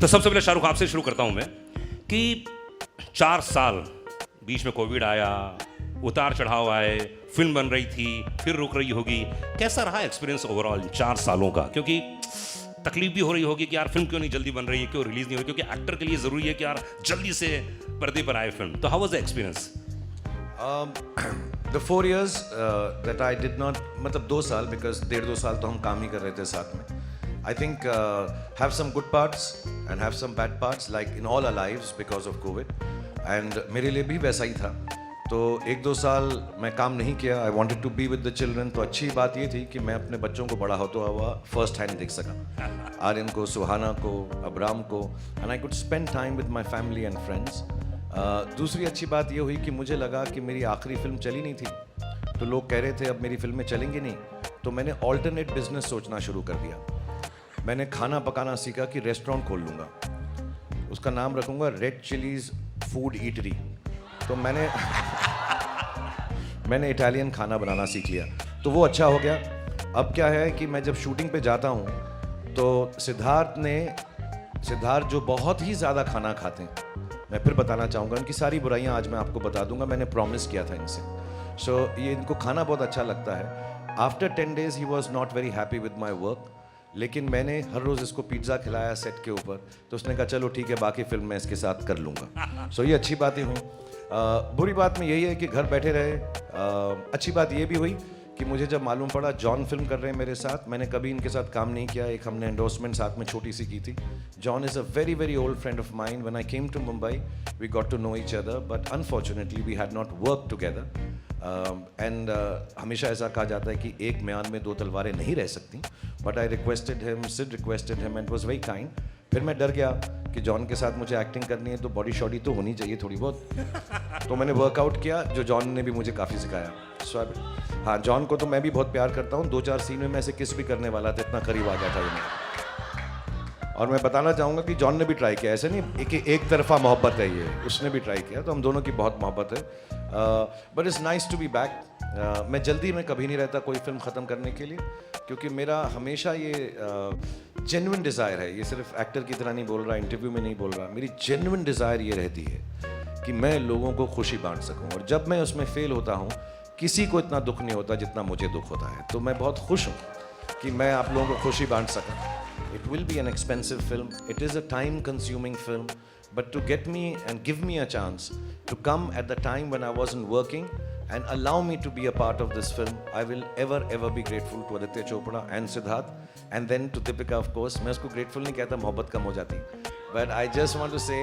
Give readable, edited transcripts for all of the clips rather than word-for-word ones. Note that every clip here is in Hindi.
तो सबसे पहले शाहरुख आपसे शुरू करता हूं मैं कि 4 साल बीच में कोविड आया, उतार चढ़ाव आए, फिल्म बन रही थी, फिर रुक रही होगी, कैसा रहा एक्सपीरियंस ओवरऑल 4 सालों का? क्योंकि तकलीफ भी हो रही होगी कि यार फिल्म क्यों नहीं जल्दी बन रही है, क्यों रिलीज नहीं हो रही, क्योंकि एक्टर के लिए जरूरी है कि यार जल्दी से पर्दे पर आए फिल्म। तो how was the experience? The 4 years that I did not, मतलब 2 साल, because 1.5-2 साल तो हम काम ही कर रहे थे साथ में. I think have some good parts and have some bad parts, like in all our lives because of COVID. And मेरे लिए भी वैसा ही था. तो 1-2 साल मैं काम नहीं किया. I wanted to be with the children. तो अच्छी बात ये थी कि मैं अपने बच्चों को बड़ा होता हुआ फर्स्ट हैंड देख सका. आर्यन को, सुहाना को, अब्राम को, and I could spend time with my family and friends. दूसरी अच्छी बात ये हुई कि मुझे लगा कि मेरी आखिरी फिल्म चली नहीं थी, तो लोग कह रहे थे अब मेरी फिल्में चलेंगी नहीं, तो मैंने ऑल्टरनेट बिजनेस सोचना शुरू कर दिया. मैंने खाना पकाना सीखा कि रेस्टोरेंट खोल लूँगा, उसका नाम रखूँगा रेड चिलीज फूड ईटरी. तो मैंने इटालियन खाना बनाना सीख लिया, तो वो अच्छा हो गया. अब क्या है कि मैं जब शूटिंग पे जाता हूँ तो सिद्धार्थ जो बहुत ही ज़्यादा खाना खाते हैं, मैं फिर बताना चाहूँगा, उनकी सारी बुराइयाँ आज मैं आपको बता दूंगा, मैंने प्रॉमिस किया था इनसे. सो ये इनको खाना बहुत अच्छा लगता है. After 10 days he was not very happy with my work, लेकिन मैंने हर रोज़ इसको पिज़्ज़ा खिलाया सेट के ऊपर, तो उसने कहा चलो ठीक है, बाकी फिल्म मैं इसके साथ कर लूँगा. सो ये अच्छी बातें हुई. बुरी बात में यही है कि घर बैठे रहे. अच्छी बात ये भी हुई कि मुझे जब मालूम पड़ा जॉन फिल्म कर रहे हैं मेरे साथ, मैंने कभी इनके साथ काम नहीं किया. एक हमने एंडोर्समेंट साथ में छोटी सी की थी. John is a very very old friend of mine. When I came to Mumbai we got to know each other, but unfortunately we had not work together. And हमेशा ऐसा कहा जाता है कि एक म्यान में 2 तलवारें नहीं रह सकती, but I requested him, Sid requested him and was very kind. फिर मैं डर गया कि जॉन के साथ मुझे एक्टिंग करनी है तो बॉडी शॉडी तो होनी चाहिए थोड़ी बहुत. तो मैंने वर्कआउट किया, जो जॉन ने भी मुझे काफ़ी सिखाया. सो हाँ, जॉन को तो मैं भी बहुत प्यार करता हूँ. 2-4 सीन में मैं ऐसे किस भी करने वाला था, इतना करीब आ गया था ये. और मैं बताना चाहूँगा कि जॉन ने भी ट्राई किया, ऐसे नहीं एक तरफा मोहब्बत है ये, उसने भी ट्राई किया, तो हम दोनों की बहुत मोहब्बत है. But it's nice to be back. मैं जल्दी में कभी नहीं रहता कोई फिल्म ख़त्म करने के लिए, क्योंकि मेरा हमेशा ये जेन्युइन डिज़ायर है. ये सिर्फ एक्टर की तरह नहीं बोल रहा, इंटरव्यू में नहीं बोल रहा. मेरी जेन्युइन डिज़ायर ये रहती है कि मैं लोगों को खुशी बांट सकूं, और जब मैं उसमें फेल होता हूं, किसी को इतना दुख नहीं होता जितना मुझे दुख होता है. तो मैं बहुत खुश हूं कि मैं आप लोगों को खुशी बांट सका. It will be an expensive film, it is a time consuming film, but to get me and give me a chance to come at the time when I wasn't working and allow me to be a part of this film, I will ever be grateful to Aditya Chopra and Siddharth, and then to Deepika of course. मैं उसको grateful नहीं कहता, मोहब्बत कम हो जाती. But I just want to say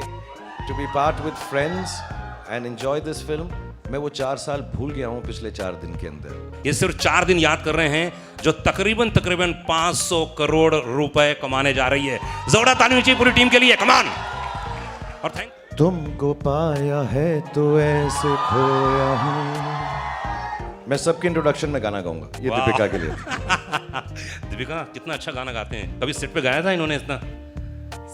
to be part with friends and enjoy this film. मैं वो 4 साल भूल गया हूँ पिछले 4 दिन के अंदर. ये सिर्फ 4 दिन याद कर रहे हैं, जो तकरीबन 500 करोड़ रुपए कमाने जा रही है. जोरदार ताली चाहिए पूरी टीम के लिए. कमान. और थैंक. तुमको पाया है तो ऐसे खोया हूँ. मैं सबके इंट्रोडक्शन में गाना गाऊंगा, ये दीपिका के लिए. दीपिका कितना अच्छा गाना गाते हैं. कभी सेट पे गाया था इन्होंने इतना?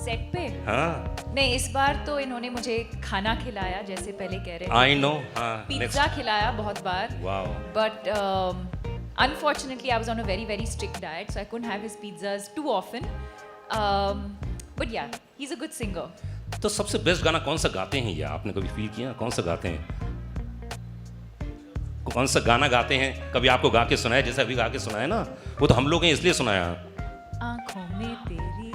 सेट पे? हाँ. नहीं, इस बार तो इन्होंने मुझे खाना खिलाया, जैसे पहले कह रहे थे. I know. हाँ. पिज्जा खिलाया बहुत बार. Wow. But unfortunately I was on a very strict diet, so I couldn't have his pizzas too often. But yeah, he's a good singer. तो सबसे बेस्ट गाना कौन सा गाते हैं ये, आपने कभी फील किया? कौन सा गाते हैं, कौन सा गाना गाते हैं? कभी आपको गा के सुनाया, जैसे अभी गा के सुनाया ना, वो तो हम लोग हैं इसलिए सुनाया. आंखों में तेरी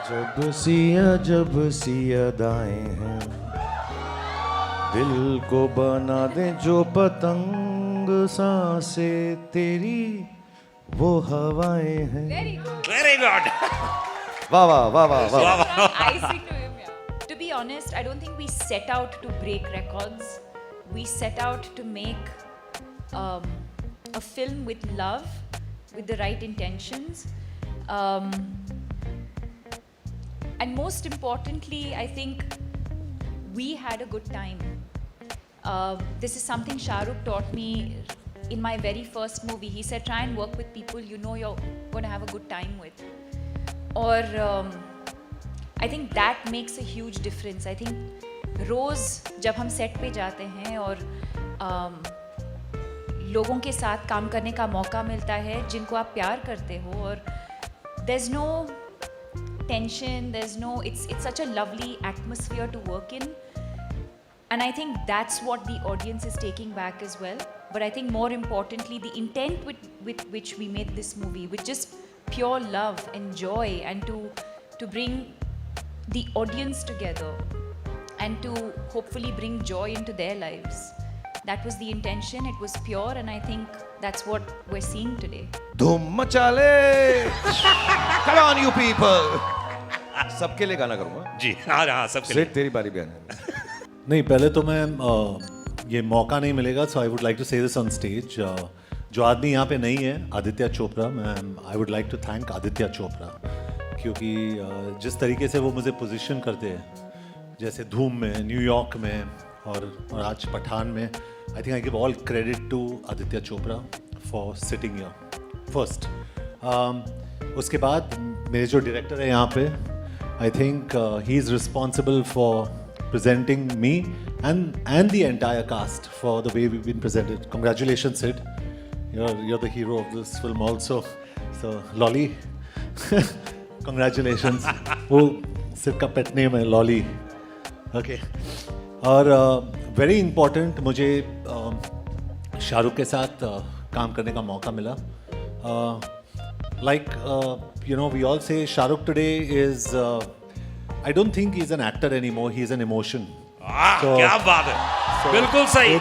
जब सी अदाएं हैं, दिल को बना दे जो पतंग, सांसें तेरी वो हवाएं हैं. Very good. वाह वाह वाह वाह वाह. I sing to him, yeah. To be honest, I don't think we set out to break records. We set out to make a film with love, with the right intentions. And most importantly, I think we had a good time. This is something Shahrukh taught me in my very first movie. He said, try and work with people you know you're going to have a good time with. और I think that makes a huge difference. I think रोज़ जब हम सेट पे जाते हैं और लोगों के साथ काम करने का मौका मिलता है जिनको आप प्यार करते हो, और there's no tension, there's no, it's such a lovely atmosphere to work in. And I think that's what the audience is taking back as well. But I think more importantly, the intent with which we made this movie, with just pure love and joy, and to bring the audience together and to hopefully bring joy into their lives. That was the intention. It was pure, and I think that's what we're seeing today. धूम मचा ले come on you people सबके लिए गाना करूंगा जी हाँ सबके लिए। सिर्फ तेरी बारी भी आने नहीं, पहले तो मैं ये मौका नहीं मिलेगा, so I would like to say this on stage. जो आदमी यहाँ पे नहीं है, आदित्य चोपड़ा, मैं I would like to thank Aditya Chopra, क्योंकि जिस तरीके से वो मुझे पोजीशन करते हैं, जैसे धूम में, न्यूयॉर्क में और आज पठान में, I think I give all credit to Aditya Chopra for sitting here first. उसके बाद मेरे जो डायरेक्टर है यहाँ पे, I think he is responsible for presenting me and the entire cast for the way we've been presented. Congratulations, Sid. You're the hero of this film also. So Lolly, congratulations. वो Sid का pet name है Lolly. Okay. और very important मुझे शाहरुख के साथ काम करने का मौका मिला. Like you know, we all say Shahrukh today is. I don't think he's an actor anymore. He's an emotion. क्या बात है, बिल्कुल सही।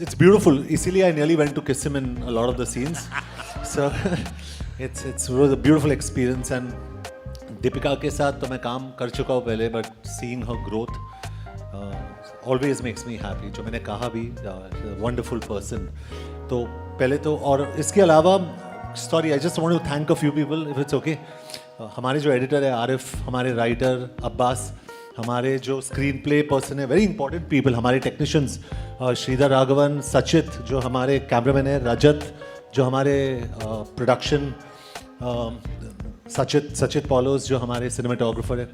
It's beautiful. इसीलिए I nearly went to kiss him in a lot of the scenes. So it was a beautiful experience. And Deepika के साथ तो मैं काम कर चुका हूँ पहले, but seeing her growth always makes me happy. जो मैंने कहा भी, wonderful person. तो पहले तो, और इसके अलावा, sorry, I just want to thank a few people, if it's okay. हमारे जो एडिटर है आरिफ, हमारे राइटर अब्बास, हमारे जो स्क्रीन प्ले पर्सन है, वेरी इंपॉर्टेंट पीपल, हमारे टेक्नीशियंस श्रीधर राघवन, सचित जो हमारे कैमरामैन है, रजत जो हमारे प्रोडक्शन, सचित पॉलोस जो हमारे सिनेमाटोग्राफर है,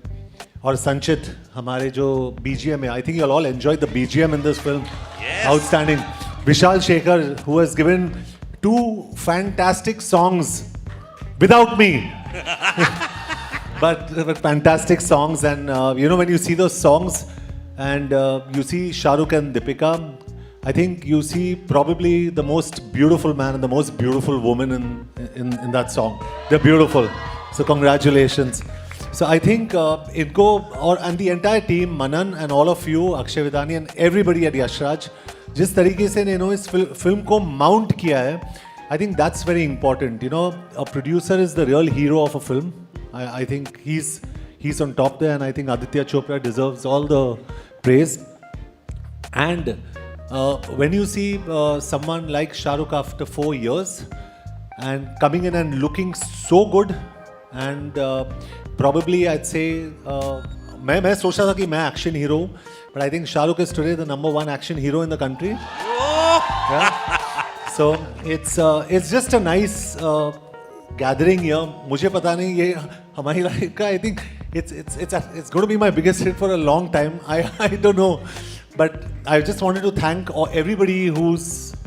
और संचित हमारे जो BGM है. I think you all enjoy the BGM in this film, outstanding. Vishal Shekhar who has given 2 fantastic songs without me. but fantastic songs, and you know, when you see those songs and you see Shahrukh and Deepika, I think you see probably the most beautiful man and the most beautiful woman in that song. They're beautiful, so congratulations. So I think Inko and the entire team, Manan and all of you, Akshay Vidani and everybody at Yashraj, जिस तरीके से इन्होंने इस फिल्म को माउंट किया है, I think that's very important. You know, a producer is the real hero of a film. I think he's on top there, and I think Aditya Chopra deserves all the praise. And when you see someone like Shahrukh after 4 years and coming in and looking so good, and probably I'd say मैं सोच रहा था कि मैं action hero, but I think Shahrukh is today the #1 action hero in the country. Yeah? So it's just a nice gathering here. मुझे पता नहीं ये हमारी लाइफ का, I think it's going to be my biggest hit for a long time. I don't know, but I just wanted to thank everybody who's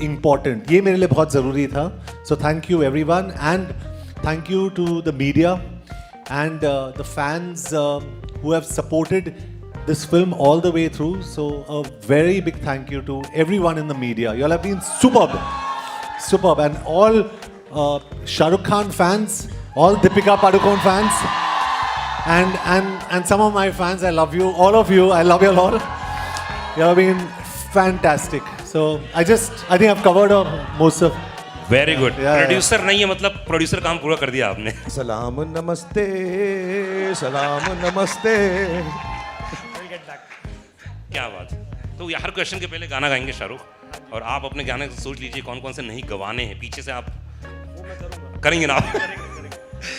important. ये मेरे लिए बहुत ज़रूरी था. So thank you everyone, and thank you to the media and the fans who have supported this film all the way through. So a very big thank you to everyone in the media. You all have been superb. And all Shahrukh Khan fans, all Deepika Padukone fans, and some of my fans, I love you, all of you, I love you a lot. You have been fantastic. So I think I've covered most of. Very good. Producer नहीं है, मतलब प्रोड्यूसर काम पूरा कर दिया आपने. सलाम नमस्ते, सलाम नमस्ते. क्या बात. तो हर क्वेश्चन के पहले गाना गाएंगे शाहरुख, और आप अपने गाने सोच लीजिए कौन कौन से नहीं गवाने हैं, पीछे से आप करेंगे ना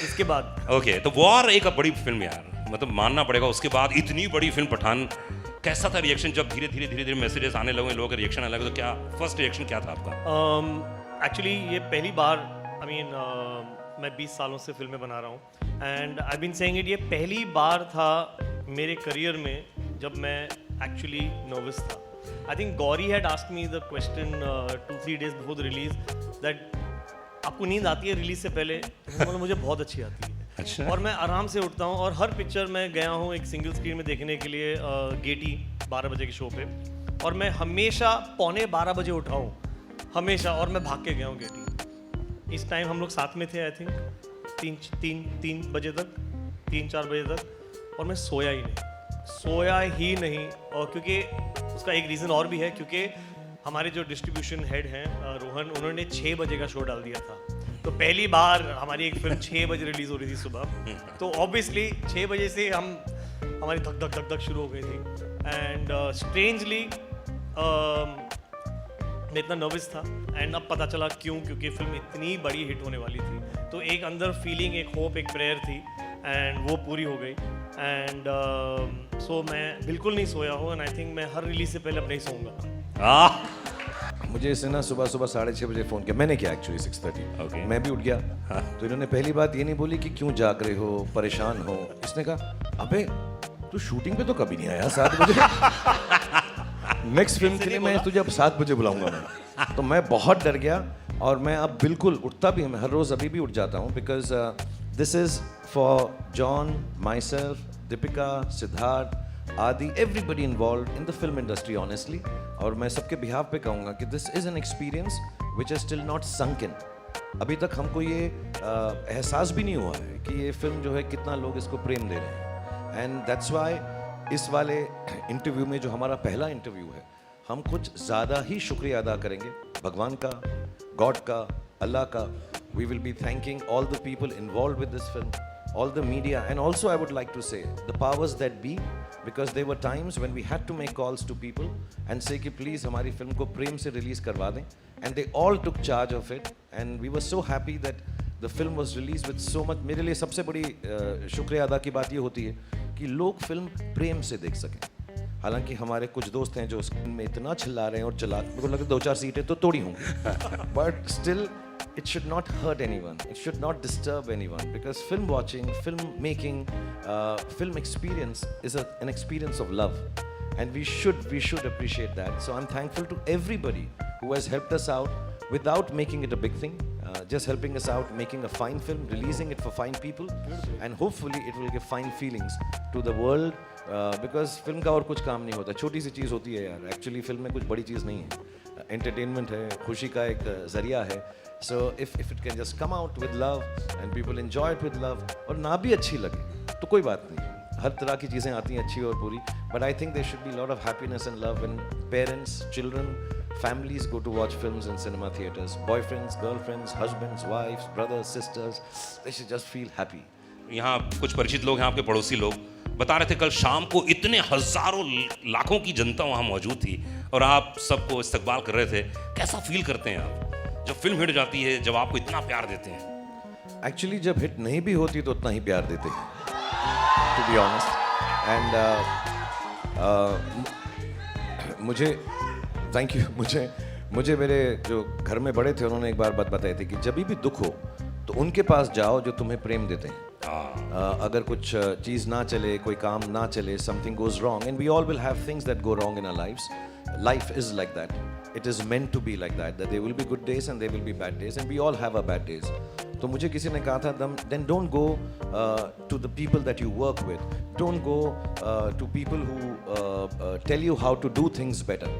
इसके बाद. ओके. तो वॉर एक बड़ी फिल्म यार, मतलब मानना पड़ेगा. उसके बाद इतनी बड़ी फिल्म पठान, कैसा था रिएक्शन जब धीरे धीरे मैसेजेस आने लगे, लोगों के रिएक्शन आने लगे, तो क्या फर्स्ट रिएक्शन क्या था आपका? एक्चुअली ये पहली बार, मैं 20 सालों से फिल्में बना रहा हूँ, and I been saying it, ये पहली बार था मेरे करियर में जब मैं एक्चुअली नर्वस था. I think Gauri had asked me the question 2-3 days before the release that आपको नींद आती है रिलीज से पहले? मैंने बोला मुझे बहुत अच्छी आती है. अच्छा। और मैं आराम से उठता हूँ, और हर पिक्चर मैं गया हूँ एक सिंगल स्क्रीन में देखने के लिए, गेटी 12 बजे के शो पे, और मैं हमेशा 11:45 बजे उठा हूँ, हमेशा, और मैं भाग के गया हूँ गेटी। इस टाइम हम लोग साथ में थे, आई थिंक 3 बजे तक, 3-4 बजे तक, और मैं सोया ही नहीं। और क्योंकि उसका एक रीज़न और भी है, क्योंकि हमारे जो डिस्ट्रीब्यूशन हेड हैं रोहन, उन्होंने 6 बजे का शो डाल दिया था। तो पहली बार हमारी एक फिल्म 6 बजे रिलीज हो रही थी सुबह, तो ऑब्वियसली 6 बजे से हमारी धक धक धक धक शुरू हो गई थी। एंड स्ट्रेंजली मैं इतना नर्वस था, एंड अब पता चला क्यों, क्योंकि फिल्म इतनी बड़ी हिट होने वाली थी। तो एक अंदर फीलिंग, एक होप, एक प्रेयर थी, एंड वो पूरी हो गई। एंड सो मैं बिल्कुल नहीं सोया हूँ, एंड आई थिंक मैं हर रिलीज से पहले अब नहीं सोऊंगा। मुझे इसने ना सुबह 6:30 बजे फ़ोन किया, मैंने किया एक्चुअली 6:30। Okay. मैं भी उठ गया। तो इन्होंने पहली बात ये नहीं बोली कि क्यों जाग रहे हो, परेशान हो। इसने कहा, अबे तू शूटिंग पे तो कभी नहीं आया 7 बजे। नेक्स्ट फिल्म के लिए मैं तुझे अब 7 बजे बुलाऊंगा मैं। तो मैं बहुत डर गया, और मैं अब बिल्कुल उठता भी हूँ, मैं हर रोज़ अभी भी उठ जाता हूँ, because this is for John, my self, Deepika, Siddharth, आदि, everybody involve in the film industry honestly. और मैं सबके बिहाफ पे कहूँगा कि this is an experience which is still not sunk in. अभी तक हमको ये एहसास भी नहीं हुआ है कि ये फिल्म जो है कितना लोग इसको प्रेम दे रहे हैं। एंड दैट्स वाई इस वाले इंटरव्यू में, जो हमारा पहला इंटरव्यू है, हम कुछ ज़्यादा ही शुक्रिया अदा करेंगे भगवान का, गॉड का, अल्लाह का। We will be thanking all the people involve with this film, all the media, and also I would like to say the powers that be, because there were times when we had to make calls to people and say कि please हमारी फिल्म को प्रेम से रिलीज करवा दें, and they all took charge of it, and we were so happy that the film was released with so much. मेरे लिए सबसे बड़ी शुक्रिया अदा की बात ये होती है कि लोग फिल्म प्रेम से देख सकें। हालांकि हमारे कुछ दोस्त हैं जो स्क्रीन में इतना चिल्ला रहे हैं और चला, मेरे को लगता है 2-4 सीटें तो तोड़ी होंगी, but still it should not hurt anyone, it should not disturb anyone, because film watching, film making, film experience is an experience of love, and we should appreciate that. So I'm thankful to everybody who has helped us out without making it a big thing, just helping us out, making a fine film, releasing it for fine people, and hopefully it will give fine feelings to the world, because film का और कुछ काम नहीं होता, छोटी सी चीज़ होती है यार। एक्चुअली फिल्म में कुछ बड़ी चीज़ नहीं है, एंटरटेनमेंट है, खुशी का एक जरिया है। So if it can just come out with love and people enjoy it with love, और ना भी अच्छी लगे तो कोई बात नहीं, हर तरह की चीज़ें आती हैं अच्छी और बुरी, but I think there should be a lot of happiness and love when parents, children, families go to watch films in cinema theaters. Boyfriends, girlfriends, husbands, wives, brothers, sisters, they should just feel happy. यहाँ कुछ परिचित लोग हैं, आपके पड़ोसी लोग बता रहे थे कल शाम को इतने हजारों लाखों की जनता वहाँ मौजूद थी और आप सबको इस्तकबाल कर रहे थे। कैसा फील करते हैं आप जब फिल्म हिट जाती है, जब आपको इतना प्यार देते हैं? एक्चुअली जब हिट नहीं भी होती तो उतना ही प्यार देते हैं, टू बी ऑनेस्ट। एंड मुझे थैंक यू, मुझे मेरे जो घर में बड़े थे उन्होंने एक बार बात बताई थी कि जब भी दुख हो तो उनके पास जाओ जो तुम्हें प्रेम देते हैं। अगर कुछ चीज़ ना चले, कोई काम ना चले, something goes wrong, and we all will have things that go wrong in our lives. Life is like that. It is meant to be like that. That there will be good days and there will be bad days, and we all have our bad days. तो मुझे किसी ने कहा था, then don't go to the people that you work with. Don't go to people who tell you how to do things better.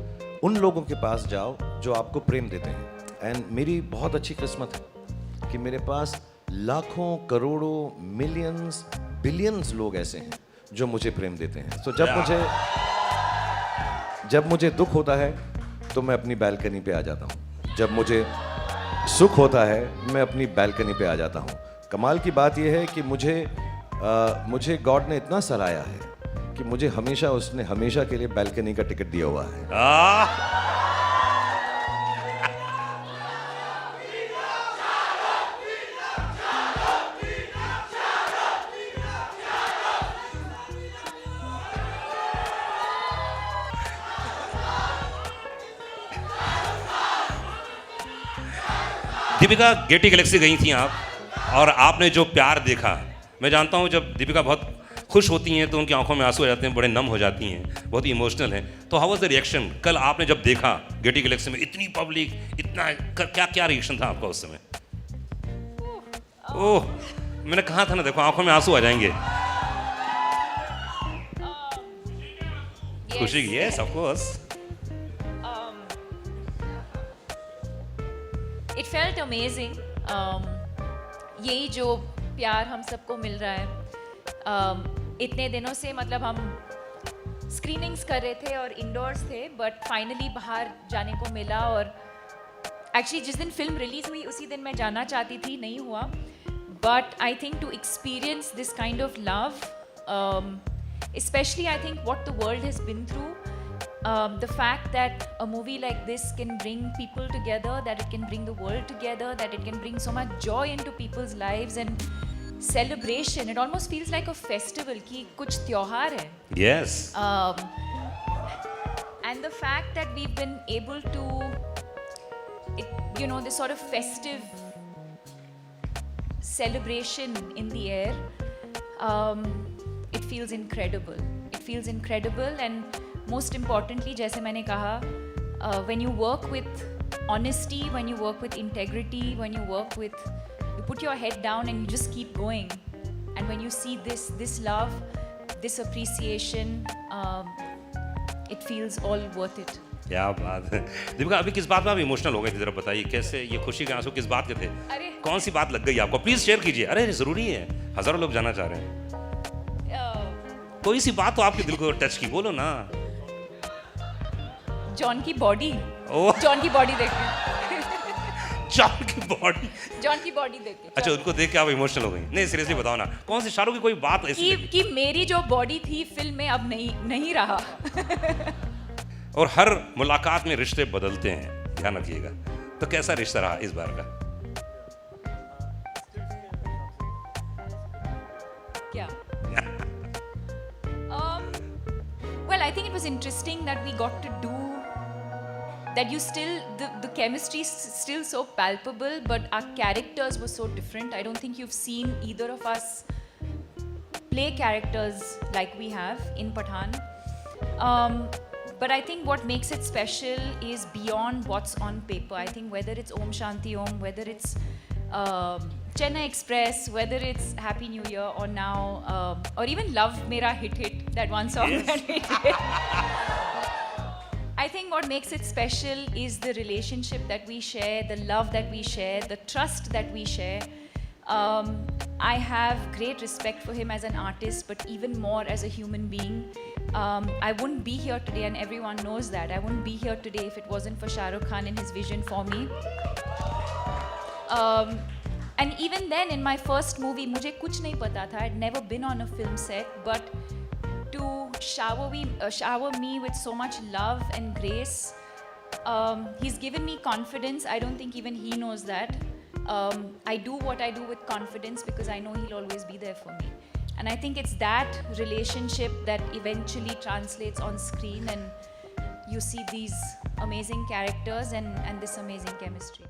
उन लोगों के पास जाओ जो आपको प्रेम देते हैं। And मेरी बहुत अच्छी किस्मत है कि मेरे पास लाखों, करोड़ों, मिलियंस, बिलियंस लोग ऐसे हैं जो मुझे प्रेम देते हैं। तो जब मुझे दुख होता है तो मैं अपनी बैल्कनी पे आ जाता हूँ, जब मुझे सुख होता है मैं अपनी बैल्कनी पे आ जाता हूँ। कमाल की बात यह है कि मुझे गॉड ने इतना सराहा है कि मुझे उसने हमेशा के लिए बैल्कनी का टिकट दिया हुआ है। दीपिका, गेटी गैलेक्सी गई थी आप, और आपने जो प्यार देखा, मैं जानता हूँ जब दीपिका बहुत खुश होती हैं तो उनकी आंखों में आंसू आ जाते हैं, बड़े नम हो जाती हैं, बहुत ही इमोशनल हैं। तो हाउ वाज द रिएक्शन कल आपने जब देखा गेटी गैलेक्सी में इतनी पब्लिक, इतना क्या रिएक्शन था आपका उस समय? ओह, मैंने कहा था ना, देखो आंखों में आंसू आ जाएंगे। खुशी की, yes, of course. It felt amazing. यही जो प्यार हम सबको मिल रहा है, इतने दिनों से, मतलब हम स्क्रीनिंग्स कर रहे थे और इंडोर्स थे, बट फाइनली बाहर जाने को मिला। और एक्चुअली जिस दिन फिल्म रिलीज हुई उसी दिन मैं जाना चाहती थी, नहीं हुआ। But I think to experience this kind of love, especially I think what the world has been through, the fact that a movie like this can bring people together, that it can bring the world together, that it can bring so much joy into people's lives and celebration. It almost feels like a festival कि कुछ त्योहार है। Yes. And the fact that we've been able to, this sort of festive celebration in the air, it feels incredible. It feels incredible, and most importantly, जैसे मैंने कहा, when you work with honesty, when you work with integrity, when you work with, you put your head down and you just keep going. And when you see this love, this appreciation, it feels all worth it. क्या बात है दीपिका, अभी किस बात में आप इमोशनल हो गए थे, जरा बताइए कैसे, ये खुशी के आंसू किस बात के थे? अरे कौन सी बात लग गई आपको, प्लीज शेयर कीजिए। अरे जरूरी है, हजारों लोग जानना चाह रहे हैं। कोई सी बात तो आपके दिल को टच की, बोलो ना। जॉन की बॉडी, ओह। जॉन की बॉडी देख के, जॉन की बॉडी, जॉन की बॉडी देख के, अच्छा उनको देख के आप इमोशनल हो गई? नहीं सीरियसली बताओ ना, कौन सी शाहरुख की कोई बात ऐसी लगी? कि मेरी जो बॉडी थी फिल्म में अब नहीं रहा। और हर मुलाकात में रिश्ते बदलते हैं, ध्यान रखिएगा। तो कैसा रिश्ता रहा इस बार का? क्या? Well, I think it was interesting that we got to do that. You still, the chemistry is still so palpable, but our characters were so different. I don't think you've seen either of us play characters like we have in Pathaan. But I think what makes it special is beyond what's on paper. I think whether it's Om Shanti Om, whether it's Chennai Express, whether it's Happy New Year, or now, or even Love Mera Hit, that one song that we did. I think what makes it special is the relationship that we share, the love that we share, the trust that we share. I have great respect for him as an artist, but even more as a human being. I wouldn't be here today, and everyone knows that. I wouldn't be here today if it wasn't for Shah Rukh Khan and his vision for me. And even then, in my first movie, मुझे कुछ नहीं पता था. I'd never been on a film set, but to shower me with so much love and grace, he's given me confidence. I don't think even he knows that. I do what I do with confidence because I know he'll always be there for me. And I think it's that relationship that eventually translates on screen, and you see these amazing characters and this amazing chemistry.